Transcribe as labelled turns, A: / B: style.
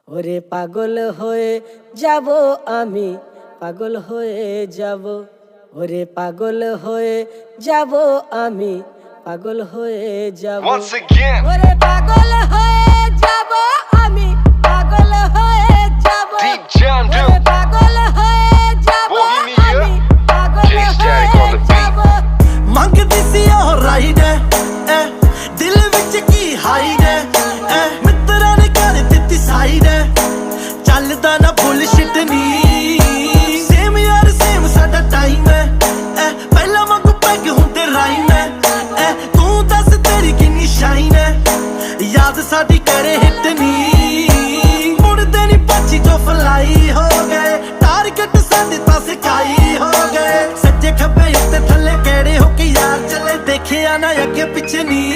A: ওরে পাগল হয়ে যাব আমি, পাগল হয়ে যাব, ওরে পাগল হয়ে যাব আমি, পাগল হয়ে যাব।
B: Once again,
A: ওরে পাগল হয়ে যাব আমি, পাগল হয়ে যাব,
B: Deep John
A: ওরে
B: Duke,
A: পাগল হয়ে যাব
B: Bohemia,
A: আমি, পাগল
B: Jay Static
A: হয়ে
B: on the beat.
A: যাব।
C: ਮੰਗਦੀ ਸੀ ਉਹ ਰਾਈਡ ਐ ਦਿਲ ਵਿੱਚ ਕੀ ਹਾਈਡ ਐ ਮਿੱਤਰਾਂ ਨੇ ਕਰ ਦਿੱਤੀ ਸਾਈਡ ਚੱਲਦਾ ਨਾ ਬੁਲਸ਼ਿਟ ਨੀ ਸੇਮ ਯਾਰ ਸੇਮ ਸਾਡਾ ਟਾਈਮ ਐ ਪਹਿਲਾਂ ਵਾਂਗੂ ਪੈਗ ਹੁੰਦੇ ਰਾਈਮ ਐ ਤੂੰ ਦੱਸ ਤੇਰੀ ਕਿੰਨੀ ਸ਼ਾਈਨ ਐ ਯਾਦ ਸਾਡੀ ਕਰੇ ਹਿੱਟ ਨੀ ਮੁੜਦੇ ਨੀ ਪਾਚੀ ਜੋ ਫਲਾਈ ਹੋ ਗਏ ਟਾਰਗੇਟ ਸਾਡੇ ਤਾਂ ਸਿਕਾਈ ਹੋ ਗਏ ਸੱਜੇ ਖੱਬੇ ਉੱਤੇ ਥੱਲੇ ਕਿਹੜੇ ਹੋ ਕੇ ਯਾਰ ਚੱਲੇ ਦੇਖਿਆ ਨਾ ਅੱਗੇ ਪਿੱਛੇ ਨੀ